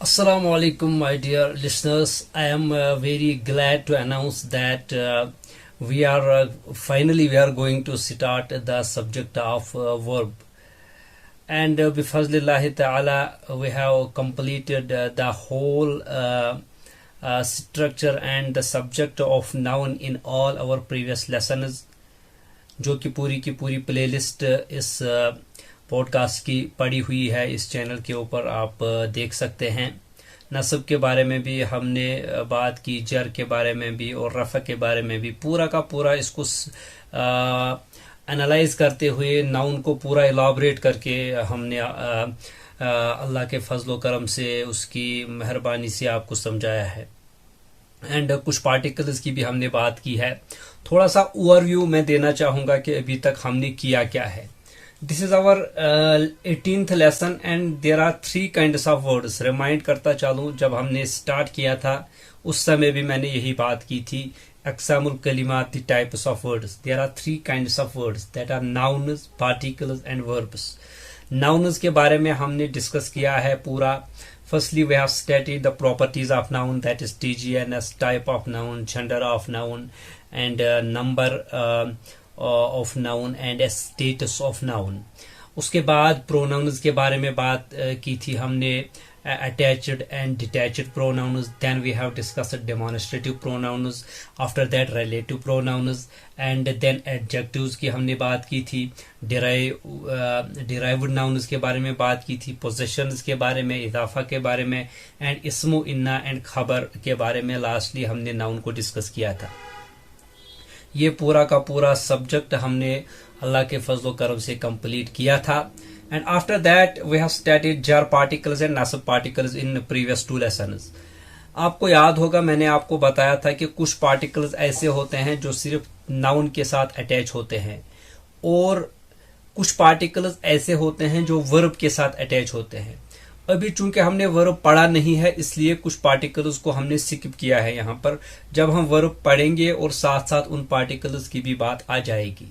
Assalamu alaikum, my dear listeners. I am very glad to announce that finally we are going to start the subject of verb. And bifazlillahi ta'ala, we have completed the whole structure and the subject of noun in all our previous lessons, जो कि पूरी की पूरी playlist इस podcast की पड़ी हुई है। इस चैनल के ऊपर आप देख सकते हैं। नस्ब के बारे में भी हमने बात की, जर के बारे में भी और रफ़ा के बारे में भी। पूरा का पूरा इसको एनालाइज करते हुए नाउन को पूरा इलाबरेट करके हमने अल्लाह के फजलो करम से, उसकी मेहरबानी से आपको समझाया है। एंड कुछ पार्टिकल्स की भी हमने बात की है। थोड़ा सा ओवरव्यू मैं देना चाहूँगा कि अभी तक हमने किया क्या है। This is our 18th lesson and there are 3 kinds of words. Remind करता चलूँ, जब हमने स्टार्ट किया था उस समय भी मैंने यही बात की थी। अक़सामुल कलिमात, the types of words. There are 3 kinds of words that are nouns, particles and verbs. Nouns के बारे में हमने डिस्कस किया है पूरा। Firstly, we have stated the properties of noun, that is TGNS, type of noun, gender of noun, and number of noun and a status of noun. उसके बाद pronouns के बारे में बात की थी हमने, attached and detached pronouns. Then we have discussed demonstrative pronouns. After that, relative pronouns, and then adjectives की हमने बात की थी। derived nouns के बारे में बात की थी। possessions के बारे में, इजाफा के बारे में, and इस्मु, इन्ना एंड खबर के बारे में लास्टली हमने नाउन को डिस्कस किया था। ये पूरा का पूरा सब्जेक्ट हमने अल्लाह के फजलो करम से कंप्लीट किया था। And after that we have studied jar particles and nasab particles in previous 2 lessons. आपको याद होगा, मैंने आपको बताया था कि कुछ पार्टिकल्स ऐसे होते हैं जो सिर्फ नाउन के साथ अटैच होते हैं, और कुछ पार्टिकल्स ऐसे होते हैं जो वर्ब के साथ अटैच होते हैं। अभी चूंकि हमने वर्ब पढ़ा नहीं है, इसलिए कुछ पार्टिकल्स को हमने स्किप किया है यहाँ पर। जब हम वर्ब पढ़ेंगे और साथ साथ उन पार्टिकल्स की भी बात आ जाएगी।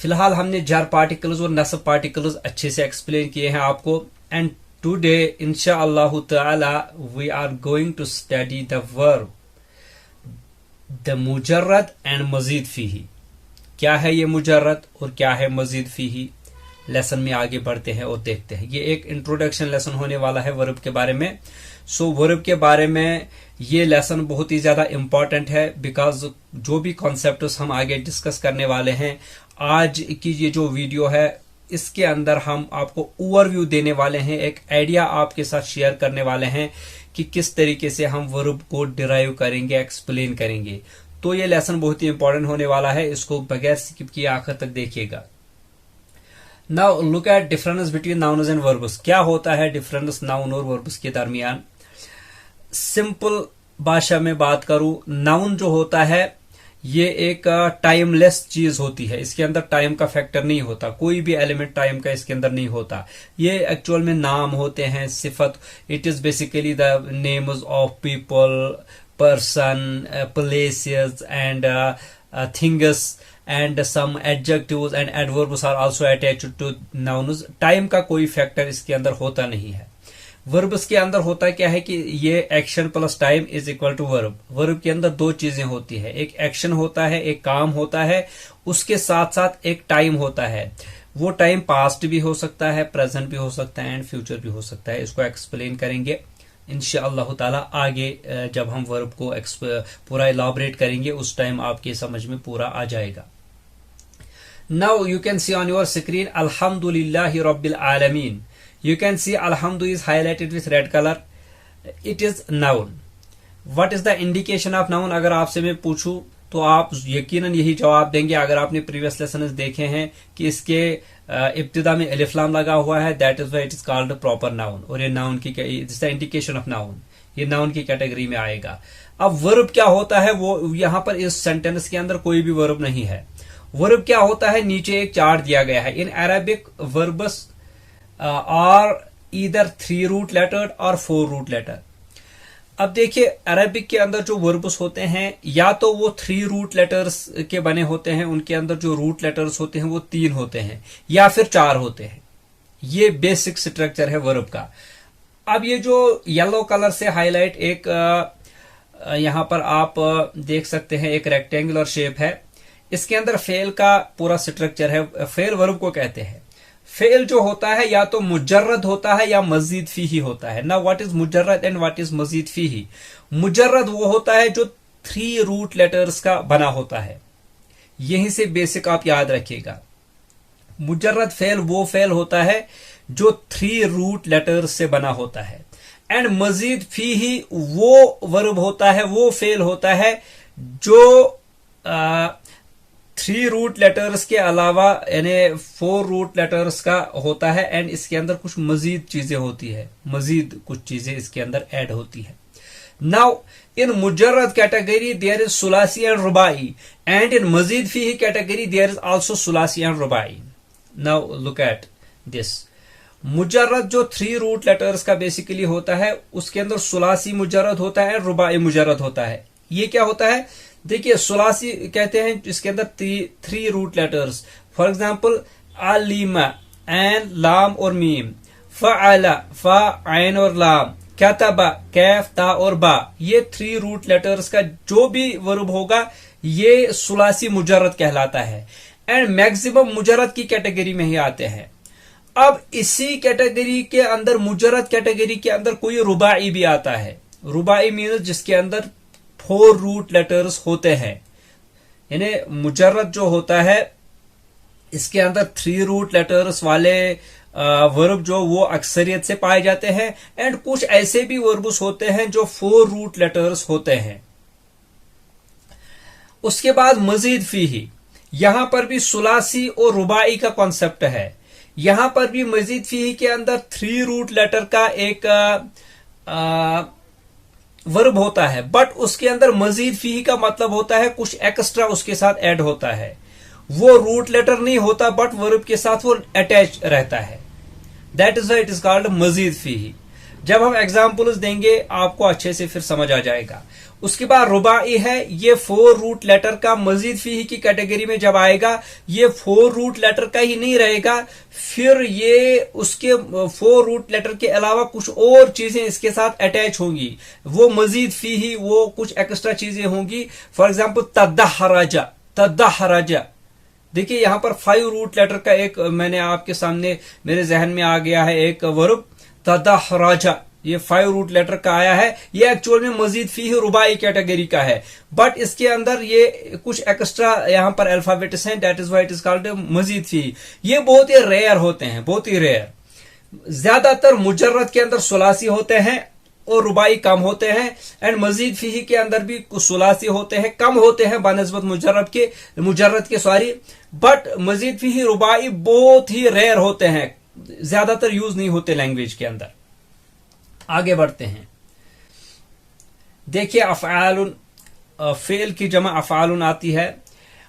फिलहाल हमने जार पार्टिकल्स और नस्ब पार्टिकल्स अच्छे से एक्सप्लेन किए हैं आपको। एंड टुडे इंशाअल्लाह ताला we are going to study the verb, the मुजर्रद एंड मजीद फीही। क्या है ये मुजर्रद और क्या है मजीद फीही, लेसन में आगे बढ़ते हैं और देखते हैं। ये एक इंट्रोडक्शन लेसन होने वाला है वर्ब के बारे में। सो वर्ब के बारे में ये लेसन बहुत ही ज्यादा इंपॉर्टेंट है, बिकॉज जो भी कॉन्सेप्ट्स हम आगे डिस्कस करने वाले हैं, आज की ये जो वीडियो है इसके अंदर हम आपको ओवरव्यू देने वाले हैं, एक आइडिया आपके साथ शेयर करने वाले हैं कि किस तरीके से हम वर्ब को डिराइव करेंगे, एक्सप्लेन करेंगे। तो ये लेसन बहुत ही इंपॉर्टेंट होने वाला है, इसको बगैर स्किप किए आखिर तक देखिएगा। Now look eight difference between nouns and verbs. क्या होता है डिफरेंस नाउन और वर्ब्स के दरमियान? सिंपल भाषा में बात करूं, नाउन जो होता है ये एक टाइमलेस चीज होती है। इसके अंदर टाइम का फैक्टर नहीं होता, कोई भी एलिमेंट टाइम का इसके अंदर नहीं होता। ये एक्चुअल में नाम होते हैं, सिफत। It is basically the names of people, person, places and things, and some adjectives and adverbs are also attached to nouns. Time का कोई फैक्टर इसके अंदर होता नहीं है। वर्ब्स के अंदर होता क्या है कि ये action plus time is equal to verb. Verb के अंदर 2 चीजें होती है, एक एक्शन होता है, एक काम होता है, उसके साथ साथ एक टाइम होता है। वो टाइम पास्ट भी हो सकता है, प्रेजेंट भी हो सकता है एंड फ्यूचर भी हो सकता है। इसको एक्सप्लेन करेंगे इंशाअल्लाह ताला आगे। जब हम वर्ब को पूरा इलाबरेट करेंगे उस टाइम आपके समझ में पूरा आ जाएगा। Now you can see on your screen Alhamdulillahi Rabbil Alameen. You can see Alhamdu is highlighted with red color. It is noun. What is the indication of noun? अगर आपसे मैं पूछूं तो आप यकीनन यही जवाब देंगे, अगर आपने प्रीवियस लेसन देखे हैं, कि इसके इब्तिदा में अलिफ लाम लगा हुआ है, that is why it is called proper noun. और ये नाउन की this the indication of noun, ये नाउन की कैटेगरी में आएगा। अब वर्ब क्या होता है, वो यहाँ पर इस सेंटेंस के अंदर कोई भी वर्ब नहीं है। वर्ब क्या होता है, नीचे एक चार्ट दिया गया है। In Arabic verbs are either 3 root letter और 4 रूट लेटर। अब देखिए अरेबिक के अंदर जो वर्ब्स होते हैं, या तो वो 3 रूट लेटर्स के बने होते हैं, उनके अंदर जो रूट लेटर्स होते हैं वो 3 होते हैं, या फिर 4 होते हैं। ये बेसिक स्ट्रक्चर है वर्ब का। अब ये जो येलो कलर से हाईलाइट एक यहां पर आप देख सकते हैं, एक रेक्टेंगुलर शेप है, इसके अंदर फेल का पूरा स्ट्रक्चर है। फेल वर्ब को कहते हैं। फेल जो होता है या तो मुजर्रद होता है या मजीद फीही होता है। ना व्हाट इज मुजर्रद एंड व्हाट इज मजीद फीही। मुजर्रद वो होता है जो 3 रूट लेटर्स का बना होता है। यहीं से बेसिक आप याद रखिएगा। मुजर्रद फेल वो फेल होता है जो 3 रूट लेटर्स से बना होता है। एंड मजीद फीही वो वर्ब होता है, वो फेल होता है जो 3 रूट लेटर्स के अलावा यानी 4 रूट लेटर्स का होता है। एंड इसके अंदर कुछ मजीद चीजें होती है, मजीद कुछ चीजें इसके अंदर ऐड होती है। नाउ इन मुजर्रद कैटेगरी देयर इज सुलासी एंड रुबाई, एंड इन मजीद फीही कैटेगरी देयर इज आल्सो सुलासी एंड रुबाई। Now look at this. मुजर्रद जो 3 रूट लेटर्स का बेसिकली होता है, उसके अंदर सुलासी मुजर्रद होता है, रुबाई मुजर्रद होता है। ये क्या होता है? देखिए, सुलासी कहते हैं इसके अंदर 3 रूट लेटर्स। फॉर एग्जाम्पल अलीमा, एन, लाम और मीम। फ़अला, फ़ा, ऐन और लाम। कतबा, कैफ, ता और बा। ये 3 रूट लेटर्स का जो भी वर्ब होगा ये सुलासी मुजर्रद कहलाता है। एंड मैक्सिमम मुजर्रद की कैटेगरी में ही आते हैं। अब इसी कैटेगरी के अंदर, मुजर्रद कैटेगरी के अंदर कोई रुबाई भी आता है। रुबाई मीन्स जिसके अंदर 4 रूट लेटर्स होते हैं। यानी मुजर्रद जो होता है इसके अंदर 3 रूट लेटर्स वाले वर्ब जो वो अक्सरियत से पाए जाते हैं। एंड कुछ ऐसे भी वर्ब्स होते हैं जो 4 रूट लेटर्स होते हैं। उसके बाद मजीद फीही, यहां पर भी सुलासी और रुबाई का कॉन्सेप्ट है। यहां पर भी मजीद फीही के अंदर 3 रूट लेटर का एक वर्ब होता है, बट उसके अंदर मजीद फीही का मतलब होता है कुछ एक्स्ट्रा उसके साथ ऐड होता है। वो रूट लेटर नहीं होता बट वर्ब के साथ वो अटैच रहता है। That is why it is called मजीद फीही। जब हम एग्जाम्पल्स देंगे आपको अच्छे से फिर समझ आ जाएगा। उसके बाद रुबाई है, ये 4 रूट लेटर का मजीद फीही की कैटेगरी में जब आएगा, ये 4 रूट लेटर का ही नहीं रहेगा, फिर ये उसके 4 रूट लेटर के अलावा कुछ और चीजें इसके साथ अटैच होंगी। वो मजीद फीही, वो कुछ एक्स्ट्रा चीजें होंगी। फॉर एग्जाम्पल तदहरजा, तदहरजा। देखिए यहां पर 5 रूट लेटर का एक मैंने आपके सामने मेरे जहन में आ गया है एक वर्ब तदहरजा। ये 5 रूट लेटर का आया है। ये एक्चुअल में मजीद फीही रुबाई कैटेगरी का है, बट इसके अंदर ये कुछ एक्स्ट्रा यहां पर अल्फाबेट्स हैं। That is why it is called मजीद फीही। ये बहुत ही रेयर होते हैं, बहुत ही रेयर। ज्यादातर मुजर्रद के अंदर सुलासी होते हैं और रुबाई कम होते हैं। एंड मजीद फीही के अंदर भी कुछ सुलासी होते हैं, कम होते हैं बनस्बत मुजर्रद के सॉरी। बट मजीद फीही रुबाई बहुत ही रेयर होते हैं, ज्यादातर यूज नहीं होते लैंग्वेज के अंदर। आगे बढ़ते हैं। देखिए अफ़आलुन, फेल की जमा अफ़आलुन आती है।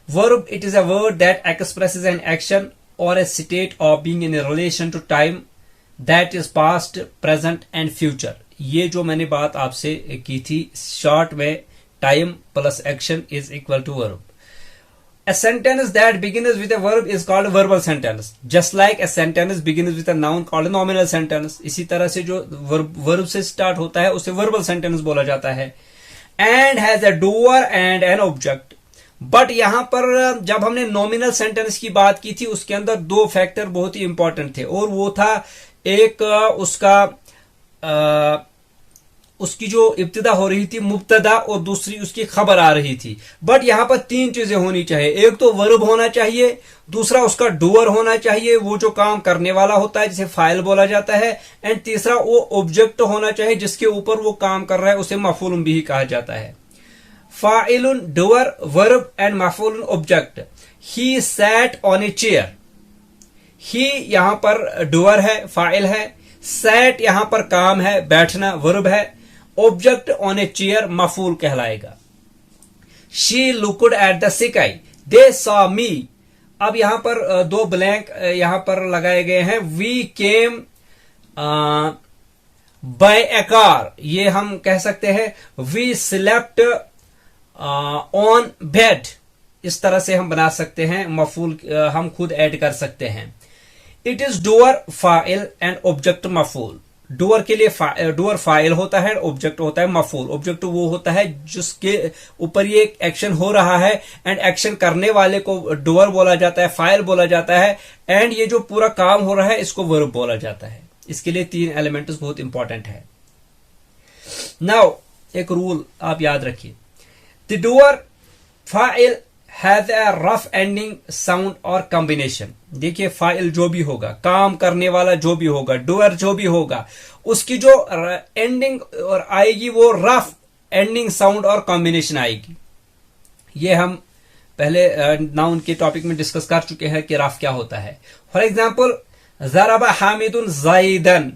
Verb, it is a word that expresses an action और a state of being in relation to time that is past, present and future. ये जो मैंने बात आपसे की थी शॉर्ट में, time plus action is equal to verb. A sentence that begins with a verb is called a verbal sentence. Just like a sentence begins with a noun called a nominal sentence. इसी तरह से जो verb से start होता है उसे verbal sentence बोला जाता है। And has a doer and an object. But यहां पर जब हमने nominal sentence की बात की थी उसके अंदर 2 फैक्टर बहुत ही इंपॉर्टेंट थे, और वो था एक उसकी जो इब्तिदा हो रही थी मुब्तदा, और दूसरी उसकी खबर आ रही थी। बट यहां पर 3 चीजें होनी चाहिए। एक तो वर्ब होना चाहिए, दूसरा उसका डूअर होना चाहिए, वो जो काम करने वाला होता है जिसे फाइल बोला जाता है, एंड तीसरा वो ऑब्जेक्ट होना चाहिए जिसके ऊपर वो काम कर रहा है, उसे मफूल बिही कहा जाता है। फाइलुन डूअर, वर्ब एंड मफूल object. He sat on a chair. He यहां पर डूअर है, फाइल है। सैट यहां पर काम है, बैठना, वर्ब है। ऑब्जेक्ट ऑन ए चेयर मफूल कहलाएगा। She looked at the sky, they saw me. अब यहां पर 2 ब्लैंक यहां पर लगाए गए हैं। We came by a car, ये हम कह सकते हैं वी स्लेप्ट ऑन बेड। इस तरह से हम बना सकते हैं, मफूल हम खुद ऐड कर सकते हैं। इट इज डूअर, फाइल एंड ऑब्जेक्ट मफूल। डूअर के लिए डूअर फाइल होता है, ऑब्जेक्ट होता है मफूल। ऑब्जेक्ट वो होता है जिसके ऊपर ये एक्शन हो रहा है, एंड एक्शन करने वाले को डूअर बोला जाता है, फाइल बोला जाता है, एंड ये जो पूरा काम हो रहा है इसको वर्ब बोला जाता है। इसके लिए 3 एलिमेंट्स बहुत इंपॉर्टेंट है। नाउ एक रूल आप याद रखिए, the doer file has a rough ending sound और कॉम्बिनेशन। देखिए फाइल जो भी होगा, काम करने वाला जो भी होगा, डूअर जो भी होगा, उसकी जो एंडिंग और आएगी वो रफ एंडिंग साउंड और कॉम्बिनेशन आएगी। ये हम पहले नाउन के टॉपिक में डिस्कस कर चुके हैं कि रफ क्या होता है। फॉर एग्जाम्पल, ज़रबा हामिदुन ज़ाइदन,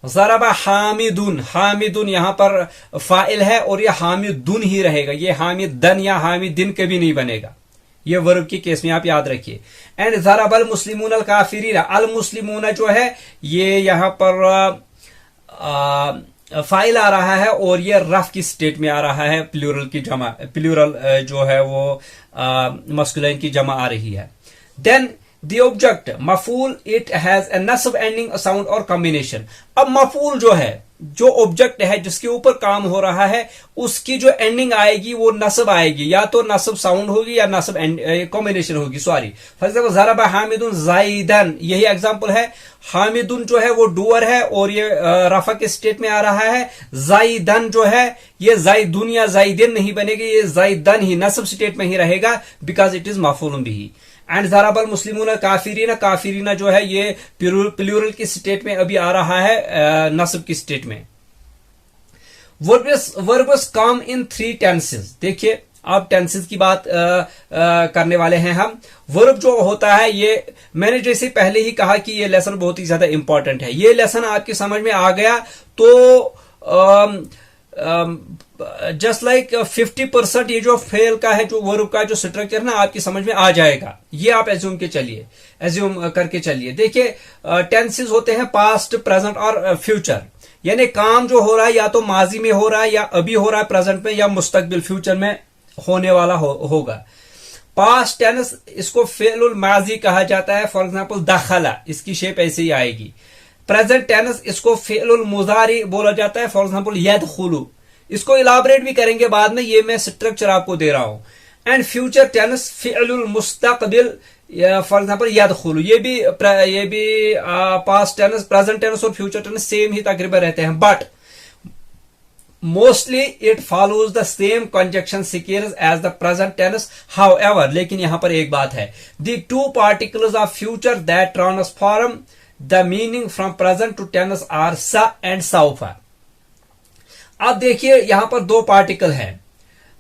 ज़रबा हामिदुन, हामिदुन यहां पर फाइल है और ये हामिदुन ही रहेगा, ये हामिदन या हामिदिन कभी नहीं बनेगा। ये वर्ब के केस में आप याद रखिए। एंड ज़रबल मुस्लिमून अल काफिरीन, अल मुस्लिमून जो है ये यहां पर फाइल आ रहा है और ये रफ की स्टेट में आ रहा है, प्लूरल की जमा, प्लूरल जो है वो मस्कुलाइन की जमा आ रही है। देन द ऑब्जेक्ट मफूल, इट हैज ए नस्ब एंडिंग साउंड और कॉम्बिनेशन। अब मफूल जो है, जो ऑब्जेक्ट है जिसके ऊपर काम हो रहा है, उसकी जो एंडिंग आएगी वो नस्ब आएगी, या तो नस्ब साउंड होगी या नस्ब कॉम्बिनेशन होगी। सॉरी, फॉर एग्जाम्पल ज़रबा हामिदुन ज़ाइदन, यही एग्जाम्पल है। हामिदुन जो है वो डूअर है और ये रफा के स्टेट में आ रहा है। ज़ाइदन जो है ये ज़ाइदुन या ज़ाइदिन नहीं बनेगी, ये ज़ाइदन ही नस्ब स्टेट में ही रहेगा, बिकॉज इट इज मफूलुन बिही। एंड ज़रबल मुस्लिमून काफिरीना, काफिरीना जो है ये प्लूरल की स्टेट में अभी आ रहा है, नस्ब की स्टेट में। वर्ब्स कम इन 3 टेंसेस। देखिए अब टेंसेस की बात करने वाले हैं हम। वर्ब जो होता है, ये मैंने जैसे पहले ही कहा कि ये लेसन बहुत ही ज्यादा इंपॉर्टेंट है। ये लेसन आपकी समझ में आ गया तो जस्ट लाइक 50% ये जो फेल का है, जो वर्ब का जो स्ट्रक्चर है ना, आपकी समझ में आ जाएगा। ये आप एज्यूम करके चलिए। देखिए टेंसेस होते हैं पास्ट, प्रेजेंट और फ्यूचर। यानी काम जो हो रहा है या तो माजी में हो रहा है, या अभी हो रहा है प्रेजेंट में, या मुस्तकबिल फ्यूचर में होने वाला होगा। पास्ट टेंस इसको फेलुल माजी कहा जाता है। फॉर एग्जाम्पल दखला, इसकी शेप ऐसे ही आएगी। प्रेजेंट टेंस इसको फेलुल मुजारी बोला जाता है। फॉर एग्जाम्पल यदखुलु, इसको इलाबरेट भी करेंगे बाद में, ये मैं स्ट्रक्चर आपको दे रहा हूं। एंड फ्यूचर टेंस फेलुल मुस्तकबिल, फॉर एग्जाम्पल यदखुलु, ये भी पास्ट टेंस, प्रेजेंट टेंस और फ्यूचर टेंस सेम ही तकरीबन रहते हैं, but mostly it follows the same conjunction sequence as the present tense. However, लेकिन यहां पर एक बात है, the 2 particles of future that transform the meaning from present to tense are सा एंड साउफा। अब देखिए यहां पर 2 पार्टिकल हैं,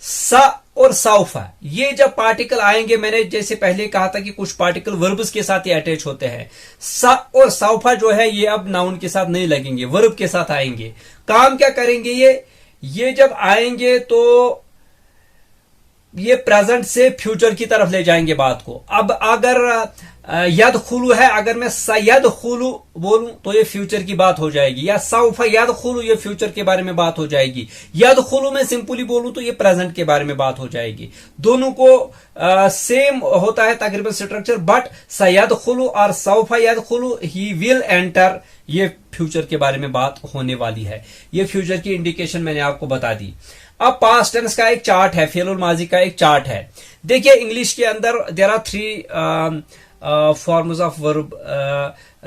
सा और साउफा। ये जब पार्टिकल आएंगे, मैंने जैसे पहले कहा था कि कुछ पार्टिकल वर्ब्स के साथ ही अटैच होते हैं। सा और साउफा जो है ये अब नाउन के साथ नहीं लगेंगे, वर्ब के साथ आएंगे। काम क्या करेंगे ये जब आएंगे तो ये प्रेजेंट से फ्यूचर की तरफ ले जाएंगे बात को। अब अगर यदखुलु है, अगर मैं सयदखुलु बोलूं तो ये फ्यूचर की बात हो जाएगी, या सौफ यदखुलु ये फ्यूचर के बारे में बात हो जाएगी। यदखुलु में सिंपली बोलूं तो ये प्रेजेंट के बारे में बात हो जाएगी। दोनों को सेम होता है तकरीबन स्ट्रक्चर, बट सयदखुलु और सौफ यदखुलु, ही विल एंटर, ये फ्यूचर के बारे में बात होने वाली है। ये फ्यूचर की इंडिकेशन मैंने आपको बता दी। अब पास्ट टेंस का एक चार्ट है, फेलुल माजी का एक चार्ट है। देखिए इंग्लिश के अंदर there are 3 forms of verb,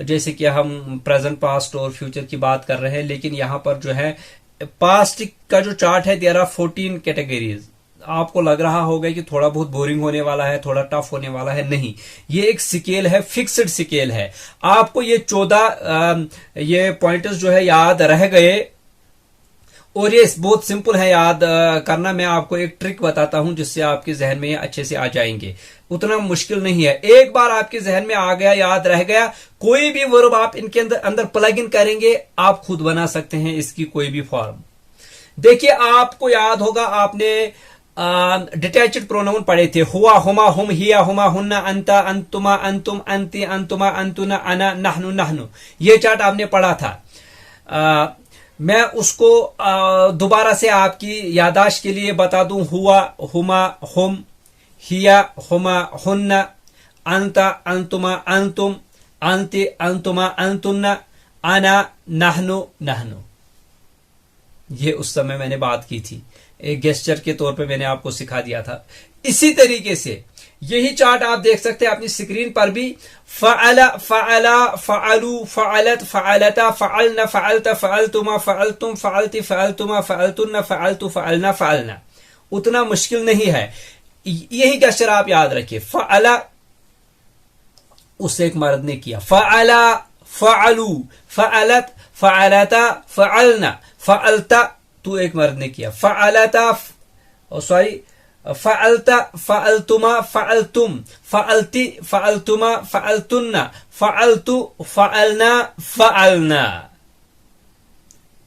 जैसे कि हम प्रेजेंट, पास्ट और फ्यूचर की बात कर रहे हैं, लेकिन यहां पर जो है पास्ट का जो चार्ट है, देयर आर 14 कैटेगरीज। आपको लग रहा होगा कि थोड़ा बहुत बोरिंग होने वाला है, थोड़ा टफ होने वाला है, नहीं, ये एक स्केल है, फिक्स्ड स्केल है। आपको ये 14 ये पॉइंटर्स जो है याद रह गए, और ये बहुत सिंपल है याद करना। मैं आपको एक ट्रिक बताता हूं जिससे आपके जहन में ये अच्छे से आ जाएंगे, उतना मुश्किल नहीं है। एक बार आपके जहन में आ गया, याद रह गया, कोई भी वर्ब आप इनके अंदर प्लग इन करेंगे, आप खुद बना सकते हैं इसकी कोई भी फॉर्म। देखिए आपको याद होगा, आपने डिटैच्ड प्रोनाउन पढ़े थे, हुआ, हुमा, हुम, हिया, हुमा, हुन्ना, अंता, अंतुमा, अंतुम, अंती, अंतुमा, अंतुना, अना, नहनु, नहनु। ये चार्ट आपने पढ़ा था। मैं उसको दोबारा से आपकी यादाश्त के लिए बता दूं। हुआ, हुमा, हुम, हिया, हुमा, हुन्ना, अंता, अंतुमा, अंतुम, अंति, अंतुमा, अंतुन्ना, आना, नहनु, नहनु। ये उस समय मैंने बात की थी, एक गेस्चर के तौर पे मैंने आपको सिखा दिया था। इसी तरीके से यही चार्ट आप देख सकते हैं अपनी स्क्रीन पर भी। फ़अला, फ़अला, फ़अलू, फ़अलत, फ़अलता, फ़अलना, फ़अलता, फ़अलतुमा, फ़अलतुम, फ़अलती, फ़अलतुमा, फ़अलतुन्ना, फ़अलतु, फ़अलना, फ़अलना। उतना मुश्किल नहीं है, यही गेस्चर आप याद रखिए। फ़अला उससे एक मर्द ने किया, फ़अला, फ़अलू, फ़अलत, फ़अलता, फ़अलना, फ़अलता तू एक मर्द ने किया, फ़अलता, सॉरी फ़अलता, फ़अलतुमा, फ़अलतुम, फ़अलती, फ़अलतुमा, फ़अलतुन्ना, फ़अलतु, फ़अलना, फ़अलना।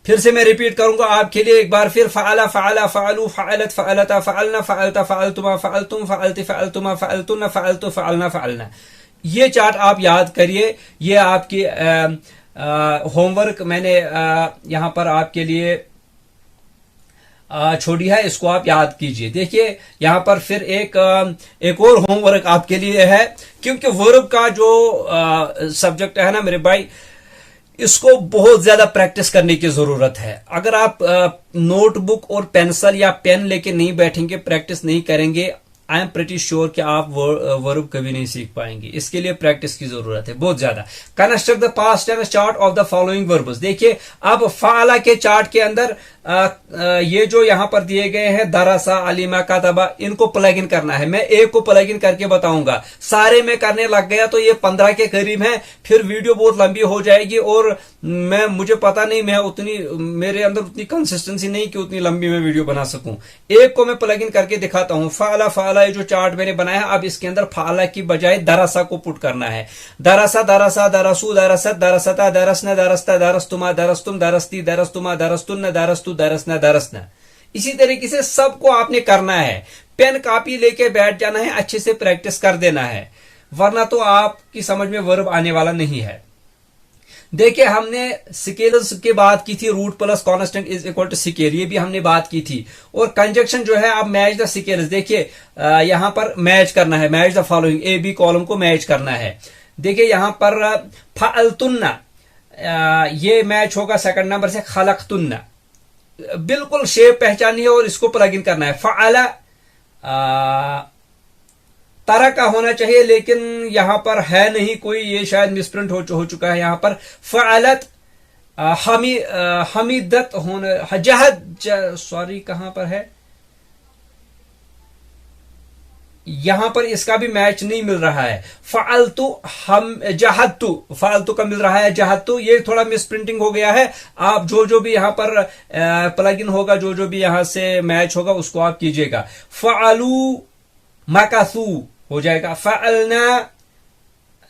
फिर से मैं रिपीट करूंगा आपके लिए एक बार फिर। फ़अला, फ़अला, फ़अलू, फ़अलत, फ़अलता, फ़अलना, फ़अलता, फ़अलतुमा, फ़अलतुम, फ़अलती, फ़अलतुमा, फ़अलतुन्ना, फ़अलतु, फ़अलना, फ़अलना। ये चार्ट आप याद करिए। ये आपकी होमवर्क मैंने यहां पर आपके लिए छोड़ी है, इसको आप याद कीजिए। देखिए यहां पर फिर एक और होमवर्क आपके लिए है, क्योंकि वर्ब का जो सब्जेक्ट है ना मेरे भाई, इसको बहुत ज्यादा प्रैक्टिस करने की जरूरत है। अगर आप नोटबुक और पेंसिल या पेन लेके नहीं बैठेंगे, प्रैक्टिस नहीं करेंगे, आई एम प्रिटी श्योर कि आप वर्ब कभी नहीं सीख पाएंगे। इसके लिए प्रैक्टिस की जरूरत है बहुत ज्यादा। Construct the past tense chart of the following verbs. देखिए अब फ़अला के चार्ट के अंदर ये जो यहां पर दिए गए हैं, दरसा, अलीमा, कातबा, इनको प्लग इन करना है। मैं एक को प्लग इन करके बताऊंगा। सारे में करने लग गया तो ये 15 के करीब है, फिर वीडियो बहुत लंबी हो जाएगी और मुझे पता नहीं, मेरे अंदर उतनी कंसिस्टेंसी नहीं कि उतनी लंबी मैं वीडियो बना सकूं। एक को मैं प्लग इन करके दिखाता हूं। फ़अला, फ़अला ये जो चार्ट मैंने बनाया, अब इसके अंदर फ़अला की बजाय दरसा को पुट करना है। दरसा, दरसा, दरसू, दरसत, दरसता, दरसना, दरसता, दरस्तुमा, दरस्तुम, दरस्ती, दरस्तुमा, दरस्तुन्ना, दरस्तु, दरसना, दरसना। इसी तरीके से सबको आपने करना है। पेन कॉपी लेके बैठ जाना है, अच्छे से प्रैक्टिस कर देना है, वरना तो आपकी समझ में वर्ब आने वाला नहीं है। देखिए हमने स्केल्स की बात की थी, root plus constant is equal to scale, ये भी हमने बात की थी। और कंजक्शन जो है, आप मैच द स्केल्स, देखिए यहां पर मैच करना है, match the following, A B column को मैच करना है। देखिए यहां पर फ़अलतुन्ना, ये मैच होगा सेकंड नंबर से खलकतुन्ना। बिल्कुल शेप पहचानी है और इसको प्लग इन करना है। फ़अला तरह का होना चाहिए, लेकिन यहां पर है नहीं कोई, ये शायद मिसप्रिंट हो चुका है। यहां पर फ़अलत हमीदत होना, जहद, सॉरी कहां पर है, यहां पर इसका भी मैच नहीं मिल रहा है। फ़अलतु हम जहदतु, फ़अलतु का मिल रहा है जहदतु, ये थोड़ा मिस प्रिंटिंग हो गया है। आप जो भी यहां पर प्लग इन होगा, जो भी यहां से मैच होगा उसको आप कीजिएगा। फ़अलू मकासू हो जाएगा, फ़अलना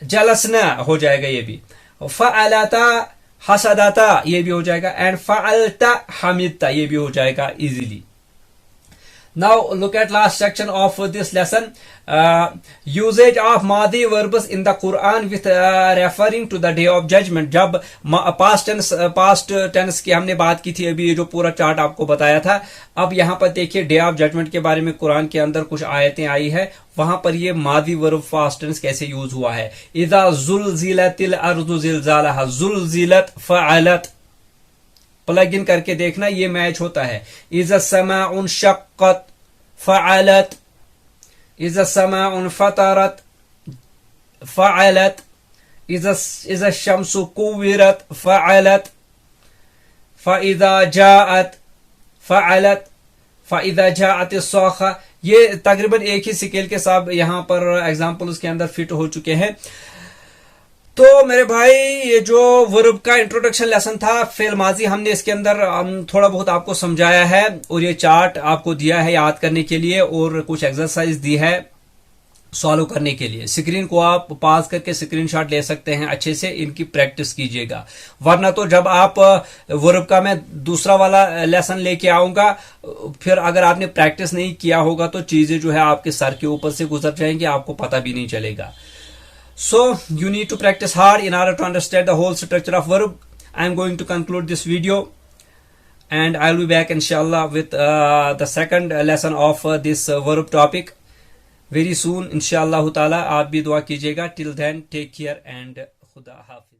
जलसना हो जाएगा ये भी, फ़अलता हसदाता ये भी हो जाएगा, एंड फ़अलता हमिदता ये भी हो जाएगा easily. Now look at last section of this lesson. Usage of Madi verbs in the Quran with referring to the day of judgment. जब past tense की हमने बात की थी, अभी ये जो पूरा चार्ट आपको बताया था। अब यहाँ पर देखिए डे ऑफ जजमेंट के बारे में कुरान के अंदर कुछ आयतें आई है, वहां पर ये मादी वर्ब पास्ट टेंस कैसे यूज हुआ है। इज़ा ज़ुलज़िलतिल अर्ज़ु ज़िलज़ालहा, ज़ुलज़िलत फ़अलत, प्लग इन करके देखना, ये मैच होता है। इज़ा समाउन शक्कत फ़अलत, इज़ा समाउन फ़तरत फ़अलत, इज़ा शम्सु कुव्विरत फ़अलत, फ़इज़ा जाअत फ़अलत, फ़इज़ा जाअत अस्साख़ा। ये तकरीबन एक ही स्केल के साथ यहाँ पर एग्जाम्पल उसके अंदर फिट हो चुके हैं। तो मेरे भाई ये जो वर्ब का इंट्रोडक्शन लेसन था फेल माजी, हमने इसके अंदर थोड़ा बहुत आपको समझाया है और ये चार्ट आपको दिया है याद करने के लिए और कुछ एक्सरसाइज दी है सॉल्व करने के लिए। स्क्रीन को आप पास करके स्क्रीनशॉट ले सकते हैं, अच्छे से इनकी प्रैक्टिस कीजिएगा, वरना तो जब आप वर्ब का मैं दूसरा वाला लेसन लेके आऊंगा, फिर अगर आपने प्रैक्टिस नहीं किया होगा तो चीजें जो है आपके सर के ऊपर से गुजर जाएंगी, आपको पता भी नहीं चलेगा। So you need to practice hard in order to understand the whole structure of verb. I am going to conclude this video and I will be back inshallah with the second lesson of this verb topic very soon inshallah ta'ala. आप भी दुआ कीजिएगा. Till then take care and खुदा हाफिज.